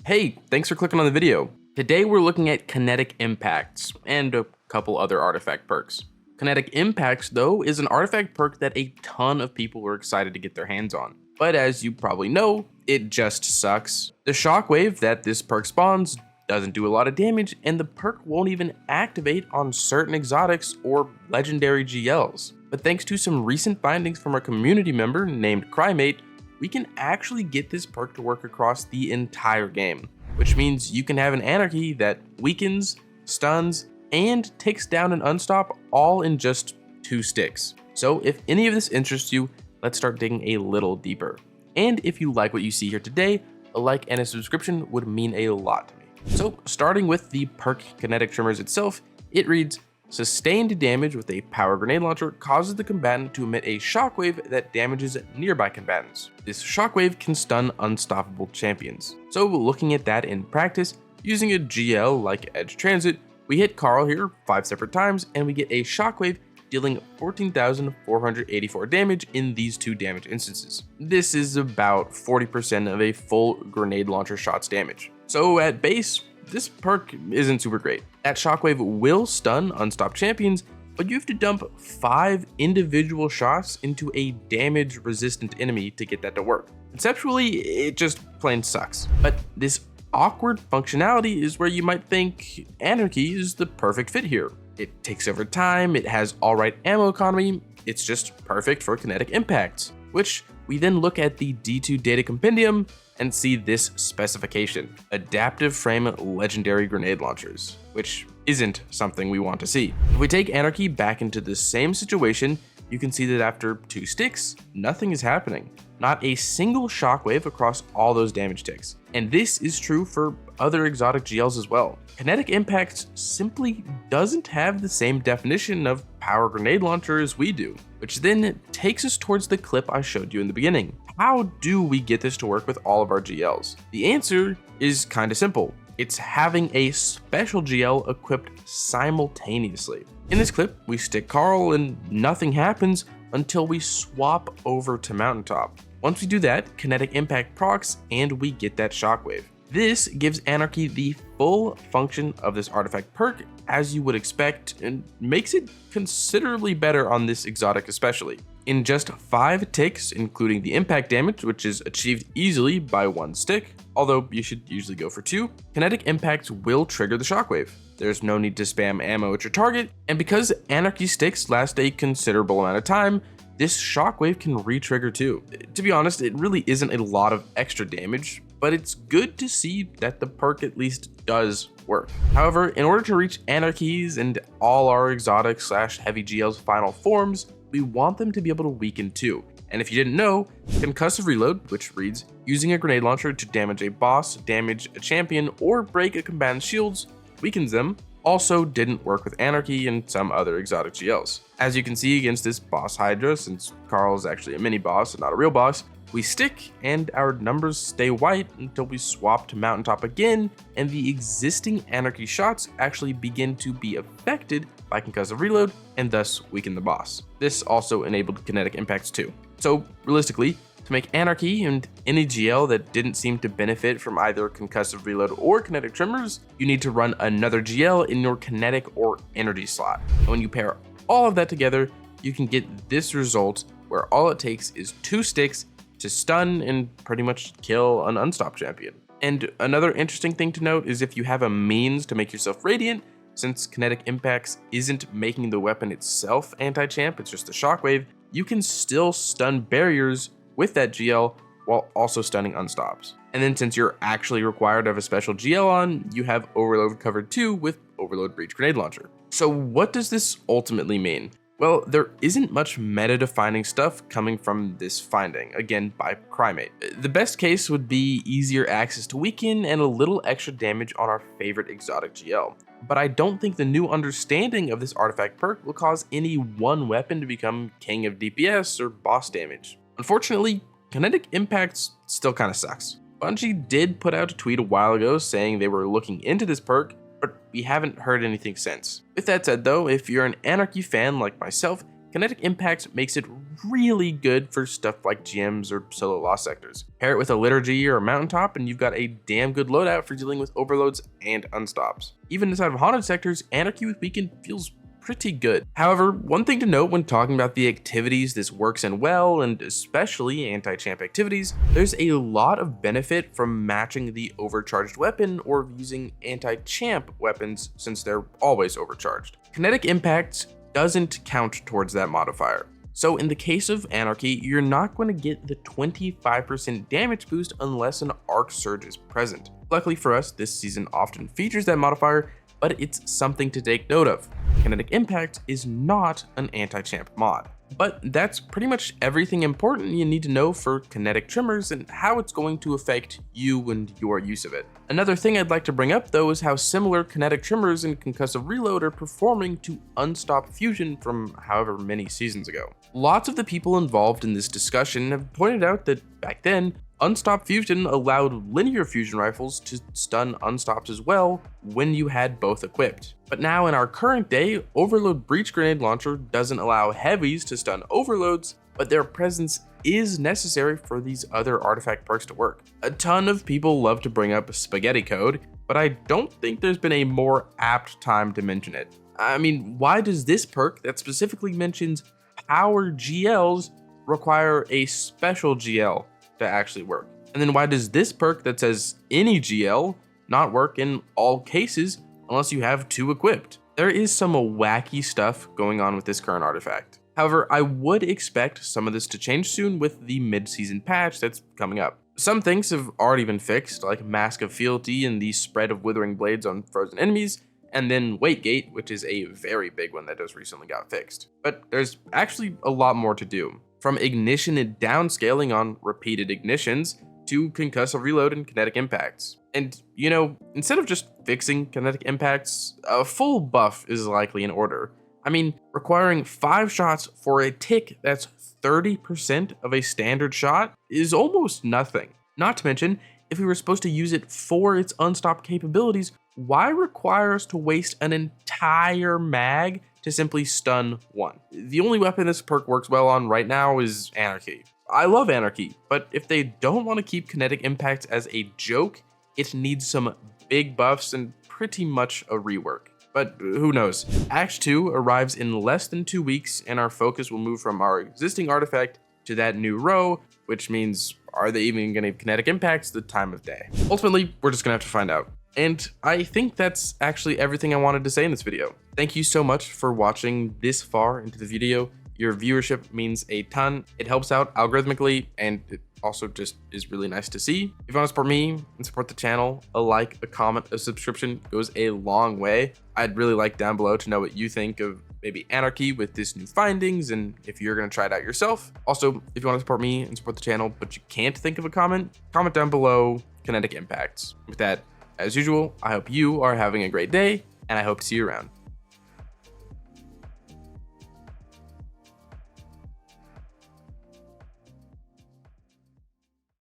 Hey, thanks for clicking on the video. Today we're looking at Kinetic Impacts and a couple other artifact perks. Kinetic Impacts, though, is an artifact perk that a ton of people were excited to get their hands on. But as you probably know, it just sucks. The shockwave that this perk spawns doesn't do a lot of damage, and the perk won't even activate on certain exotics or legendary GLs. But thanks to some recent findings from a community member named CryMate, we can actually get this perk to work across the entire game, which means you can have an Anarchy that weakens, stuns, and takes down an unstop all in just 2 sticks. So if any of this interests you, let's start digging a little deeper. And if you like what you see here today, a like and a subscription would mean a lot to me. So starting with the perk Kinetic Trimmers itself, it reads, sustained damage with a power grenade launcher causes the combatant to emit a shockwave that damages nearby combatants. This shockwave can stun unstoppable champions. So looking at that in practice, using a GL like Edge Transit, we hit Carl here 5 separate times and we get a shockwave dealing 14,484 damage in these 2 damage instances. This is about 40% of a full grenade launcher shot's damage. So at base, this perk isn't super great. That shockwave will stun unstopped champions, but you have to dump 5 individual shots into a damage resistant enemy to get that to work. Conceptually, it just plain sucks. But this awkward functionality is where you might think Anarchy is the perfect fit here. It takes over time, it has alright ammo economy, it's just perfect for Kinetic Impacts, which we then look at the D2 data compendium and see this specification: adaptive frame legendary grenade launchers, which isn't something we want to see. If we take Anarchy back into the same situation, you can see that after 2 sticks, nothing is happening. Not a single shockwave across all those damage ticks. And this is true for other exotic GLs as well. Kinetic Impacts simply doesn't have the same definition of power grenade launcher as we do, which then takes us towards the clip I showed you in the beginning. How do we get this to work with all of our GLs? The answer is kinda simple. It's having a special GL equipped simultaneously. In this clip, we stick Carl and nothing happens until we swap over to Mountaintop. Once we do that, Kinetic Impact procs and we get that shockwave. This gives Anarchy the full function of this artifact perk as you would expect, and makes it considerably better on this exotic especially. In just 5 ticks, including the impact damage, which is achieved easily by 1 stick, although you should usually go for 2, Kinetic Impacts will trigger the shockwave. There's no need to spam ammo at your target, and because Anarchy sticks last a considerable amount of time, this shockwave can re-trigger too. To be honest, it really isn't a lot of extra damage, but it's good to see that the perk at least does work. However, in order to reach Anarchies and all our exotic / heavy GL's final forms, we want them to be able to weaken too. And if you didn't know, concussive reload, which reads, using a grenade launcher to damage a boss, damage a champion, or break a combatant's shields, weakens them, also didn't work with Anarchy and some other exotic GLs. As you can see against this boss Hydra, since Carl is actually a mini boss and not a real boss, we stick and our numbers stay white until we swap to Mountaintop again, and the existing Anarchy shots actually begin to be affected by concussive reload and thus weaken the boss. This also enabled Kinetic Impacts too. So realistically, to make Anarchy and any GL that didn't seem to benefit from either concussive reload or kinetic trimmers, you need to run another GL in your kinetic or energy slot. And when you pair all of that together, you can get this result where all it takes is 2 sticks to stun and pretty much kill an unstopped champion. And another interesting thing to note is if you have a means to make yourself radiant, since Kinetic Impacts isn't making the weapon itself anti-champ, it's just the shockwave, you can still stun barriers with that GL while also stunning unstops. And then since you're actually required to have a special GL on, you have Overload covered too with Overload Breach Grenade Launcher. So what does this ultimately mean? Well, there isn't much meta-defining stuff coming from this finding, again by CryMate. The best case would be easier access to weaken and a little extra damage on our favorite exotic GL. But I don't think the new understanding of this artifact perk will cause any one weapon to become king of DPS or boss damage. Unfortunately, Kinetic Impacts still kinda sucks. Bungie did put out a tweet a while ago saying they were looking into this perk, but we haven't heard anything since. With that said though, if you're an Anarchy fan like myself, Kinetic Impacts makes it really good for stuff like GMs or solo lost sectors. Pair it with a liturgy or a mountaintop and you've got a damn good loadout for dealing with overloads and unstops. Even inside of haunted sectors, Anarchy Weaken feels pretty good. However, one thing to note when talking about the activities this works in well, and especially anti-champ activities, there's a lot of benefit from matching the overcharged weapon or using anti-champ weapons since they're always overcharged. Kinetic Impacts doesn't count towards that modifier. So in the case of Anarchy, you're not going to get the 25% damage boost unless an Arc Surge is present. Luckily for us, this season often features that modifier, but it's something to take note of. Kinetic Impact is not an anti-champ mod. But that's pretty much everything important you need to know for kinetic trimmers and how it's going to affect you and your use of it. Another thing I'd like to bring up though is how similar kinetic trimmers and concussive reload are performing to unstop fusion from however many seasons ago. Lots of the people involved in this discussion have pointed out that back then, unstop fusion allowed linear fusion rifles to stun unstops as well when you had both equipped. But now in our current day, Overload Breach Grenade Launcher doesn't allow heavies to stun overloads, but their presence is necessary for these other artifact perks to work. A ton of people love to bring up Spaghetti Code, but I don't think there's been a more apt time to mention it. I mean, why does this perk that specifically mentions power GLs require a special GL to actually work? And then why does this perk that says any GL not work in all cases unless you have 2 equipped? There is some wacky stuff going on with this current artifact. However, I would expect some of this to change soon with the mid-season patch that's coming up. Some things have already been fixed, like Mask of Fealty and the spread of Withering Blades on frozen enemies, and then Weight Gate, which is a very big one that just recently got fixed. But there's actually a lot more to do. From ignition and downscaling on repeated ignitions to concussive reload and kinetic impacts. And you know, instead of just fixing kinetic impacts, a full buff is likely in order. I mean, requiring 5 shots for a tick that's 30% of a standard shot is almost nothing. Not to mention, if we were supposed to use it for its unstopped capabilities, why require us to waste an entire mag to simply stun 1? The only weapon this perk works well on right now is Anarchy. I love Anarchy, but if they don't want to keep kinetic impacts as a joke, it needs some big buffs and pretty much a rework. But who knows? Act 2 arrives in less than 2 weeks, and our focus will move from our existing artifact to that new row, which means, are they even going to kinetic impacts the time of day? Ultimately, we're just going to have to find out. And I think that's actually everything I wanted to say in this video. Thank you so much for watching this far into the video. Your viewership means a ton. It helps out algorithmically, and it also just is really nice to see. If you want to support me and support the channel, a like, a comment, a subscription goes a long way. I'd really like down below to know what you think of maybe Anarchy with this new findings, and if you're going to try it out yourself. Also, if you want to support me and support the channel, but you can't think of a comment down below Kinetic Impacts. With that, as usual, I hope you are having a great day, and I hope to see you around.